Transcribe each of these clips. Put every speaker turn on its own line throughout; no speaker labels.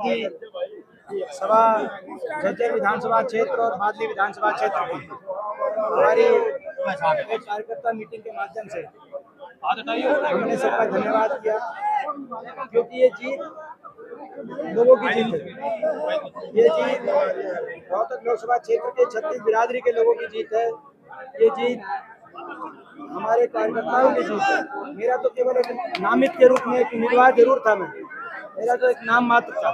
समाजवादी सभा झज्जर विधानसभा क्षेत्र और मादली विधानसभा क्षेत्र में हमारी एक कार्यकर्ता मीटिंग के माध्यम से हमने सबका धन्यवाद किया, क्योंकि ये जीत लोगों की जीत है। ये जीत रोहतक लोकसभा क्षेत्र के 36 बिरादरी के लोगों की जीत है। ये जीत हमारे कार्यकर्ताओं की जीत है। मेरा तो केवल एक नामित के रूप में एक उम्मीदवार जरूर था, मेरा तो एक नाम मात्र था,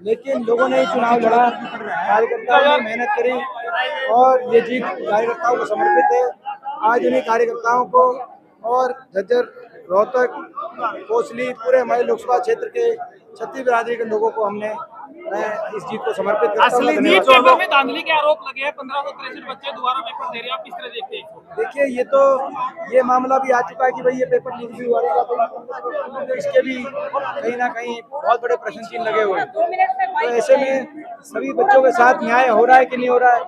लेकिन लोगों ने चुनाव लड़ा, कार्यकर्ताओं ने मेहनत करी और ये जीत कार्यकर्ताओं को समर्पित है। आज इन्हीं कार्यकर्ताओं को और झज्जर, रोहतक, कोसली, पूरे हमारे लोकसभा क्षेत्र के 36 बिरादरी के लोगों को मैं इस जीत को समर्पित करता हूं।
पेपर में धांधली के आरोप लगे हैं, 1563 बच्चे दोबारा पेपर दे रहे हैं, आप किस तरह देखते हैं?
देखिए, ये मामला भी आ चुका है कि भाई ये पेपर लीक भी हुआ था, तो इसके भी कहीं ना कहीं बहुत बड़े प्रश्न चिन्ह लगे हुए हैं। तो ऐसे में सभी बच्चों के साथ न्याय हो रहा है कि नहीं हो रहा है,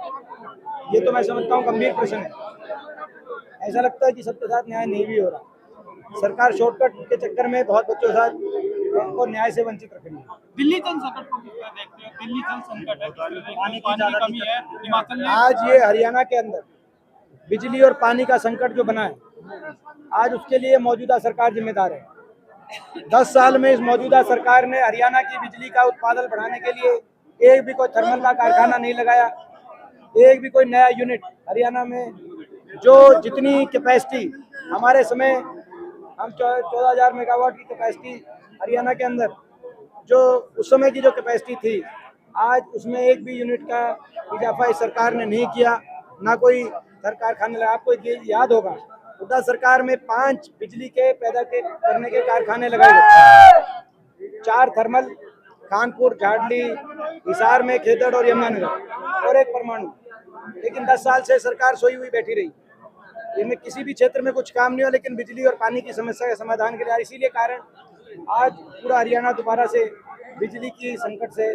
ये तो मैं समझता हूँ गंभीर प्रश्न है। ऐसा लगता है कि सबके साथ न्याय नहीं भी हो रहा। सरकार शॉर्टकट के चक्कर में बहुत बच्चों के साथ उनको न्याय से वंचित रख रही है।
दिल्ली जल संकट को किस तरह देखते हैं? दिल्ली जल संकट है, पानी की कमी है, हिमाचल में
आज ये हरियाणा के अंदर बिजली और पानी का संकट जो बना है, आज उसके लिए मौजूदा सरकार जिम्मेदार है। 10 साल में इस मौजूदा सरकार ने हरियाणा की बिजली का उत्पादन बढ़ाने के लिए एक भी कोई थर्मल का कारखाना नहीं लगाया, एक भी कोई नया यूनिट हरियाणा में। जो जितनी कैपेसिटी हमारे समय, हम 14,000 मेगावाट की कैपेसिटी हरियाणा के अंदर, जो उस समय की जो कैपेसिटी थी, आज उसमें एक भी यूनिट का इजाफा इस सरकार ने नहीं किया, ना कोई कारखाने लगा। आपको ये याद होगा, हुड्डा सरकार में 5 बिजली के पैदा करने के कारखाने लगाए गए, 4 थर्मल, कानपुर, झाडली, हिसार में, खेदड़ और यमुनानगर, और एक परमाणु। लेकिन 10 साल से सरकार सोई हुई बैठी रही, इनमें किसी भी क्षेत्र में कुछ काम नहीं हुआ, लेकिन बिजली और पानी की समस्या के समाधान के लिए, इसीलिए कारण आज पूरा हरियाणा दोबारा से बिजली की संकट से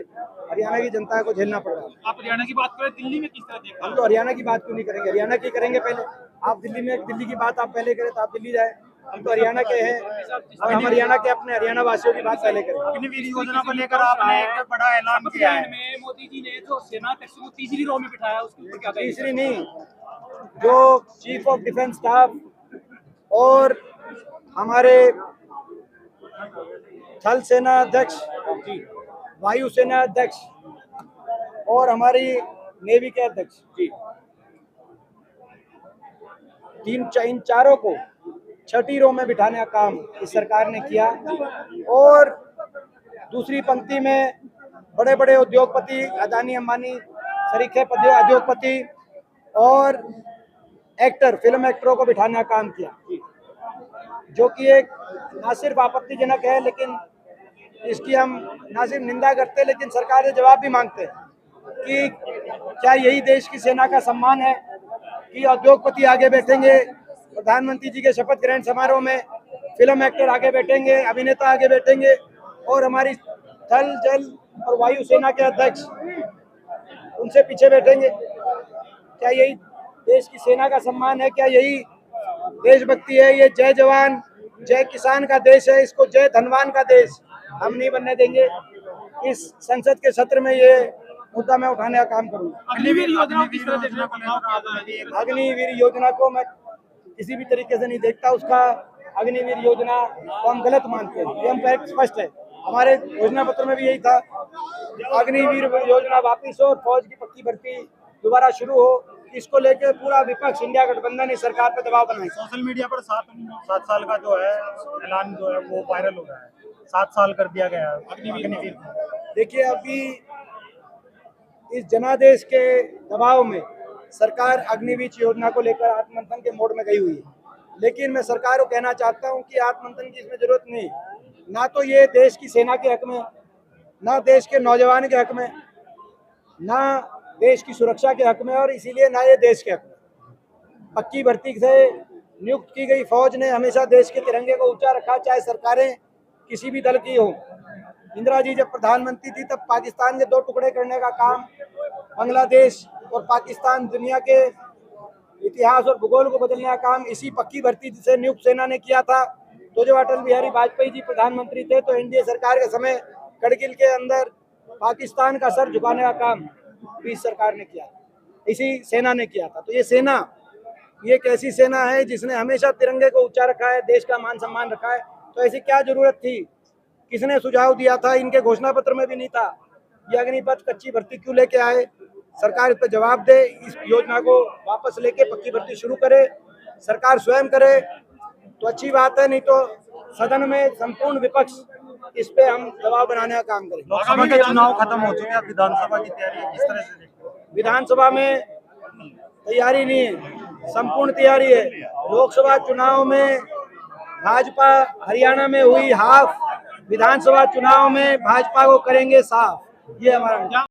हरियाणा की जनता को झेलना पड़ रहा है।
आप हरियाणा की बात करें, दिल्ली में किस तरह देखते हैं?
हम तो हरियाणा की बात क्यों नहीं करेंगे, हरियाणा की करेंगे पहले। आप दिल्ली की बात आप पहले करें तो आप दिल्ली जाए, हम तो हरियाणा के हैं और हम हरियाणा के अपने हरियाणा वासियों की बात पहले करें।
अग्निवीर योजना को लेकर आपने एक बड़ा ऐलान किया है। मोदी जी ने जो सेना अध्यक्ष को तीसरी रो में बिठाया, उसके ऊपर क्या कहेंगे?
तीसरी नहीं, जो चीफ ऑफ डिफेंस स्टाफ और हमारे थल सेना अध्यक्ष, वायु सेना अध्यक्ष और हमारी नेवी के अध्यक्ष, इन चारों को 6ठी रो में बिठाने का काम इस सरकार ने किया। और दूसरी पंक्ति में बड़े बड़े उद्योगपति, अदानी अंबानी सरीखे उद्योगपति और एक्टर, फिल्म एक्टरों को बिठाने का काम किया, जो कि एक ना सिर्फ आपत्तिजनक है, लेकिन इसकी हम ना सिर्फ निंदा करते हैं, लेकिन सरकार से जवाब भी मांगते हैं कि क्या यही देश की सेना का सम्मान है कि उद्योगपति आगे बैठेंगे प्रधानमंत्री जी के शपथ ग्रहण समारोह में, फिल्म एक्टर आगे बैठेंगे, अभिनेता आगे बैठेंगे और हमारी थल, जल और वायु सेना के अध्यक्ष उनसे पीछे बैठेंगे? क्या यही देश की सेना का सम्मान है? क्या यही देशभक्ति है? ये जय जवान जय किसान का देश है, इसको जय धनवान का देश हम नहीं बनने देंगे। इस संसद के सत्र में ये मुद्दा मैं उठाने का काम करूंगा।
अग्निवीर योजना किस तरह देख रहे हैं?
अग्निवीर योजना को मैं किसी भी तरीके से नहीं देखता, उसका अग्निवीर योजना को हम गलत मानते हैं, ये हम स्पष्ट है। हमारे घोषणा पत्र में भी यही था, अग्निवीर योजना वापिस हो और फौज की पक्की भर्ती दोबारा शुरू हो। इसको लेकर पूरा विपक्ष, इंडिया गठबंधन इस सरकार पर दबाव बनाए।
सोशल मीडिया पर 7 साल का जो है ऐलान जो है वो वायरल हो रहा है, 7 साल कर दिया गया अग्निवीर को।
देखिए, अभी इस जनादेश के दबाव में सरकार अग्निवीर योजना को लेकर आत्ममंथन के मोड में गई हुई है, लेकिन मैं सरकार को कहना चाहता हूं कि आत्ममंथन की इसमें जरूरत नहीं। ना तो ये देश की सेना के हक में, ना देश के नौजवान के हक में, ना देश की सुरक्षा के हक में, और इसीलिए ना ये देश के हक में। पक्की भर्ती से नियुक्त की गई फौज ने हमेशा देश के तिरंगे को ऊंचा रखा, चाहे सरकारें किसी भी दल की हो। इंदिरा जी जब प्रधानमंत्री थी तब पाकिस्तान के 2 टुकड़े करने का काम बांग्लादेश और पाकिस्तान, दुनिया के इतिहास और भूगोल को बदलने का काम इसी पक्की भर्ती से नियुक्त सेना ने किया था। तो जब अटल बिहारी वाजपेयी जी प्रधानमंत्री थे तो एनडीए सरकार के समय करगिल के अंदर पाकिस्तान का सर झुकाने का काम भी इस सरकार ने किया, इसी सेना ने किया था। तो ये सेना, ये एक ऐसी सेना है जिसने हमेशा तिरंगे को ऊंचा रखा है, देश का मान सम्मान रखा है। तो ऐसी क्या जरूरत थी, किसने सुझाव दिया था, इनके घोषणा पत्र में भी नहीं था, ये अग्निपथ कच्ची भर्ती क्यों लेके आए? सरकार इस पर जवाब दे, इस योजना को वापस लेके पक्की भर्ती शुरू करे, सरकार स्वयं करे तो अच्छी बात है, नहीं तो सदन में संपूर्ण विपक्ष इस पे हम दबाव बनाने का काम करें।
लोकसभा के चुनाव खत्म हो चुके हैं, अब विधानसभा की तैयारी किस तरह से देखते हैं?
विधानसभा में तैयारी नहीं है, संपूर्ण तैयारी है। लोकसभा चुनाव में भाजपा हरियाणा में हुई हाफ, विधानसभा चुनाव में भाजपा को करेंगे साफ, ये हमारा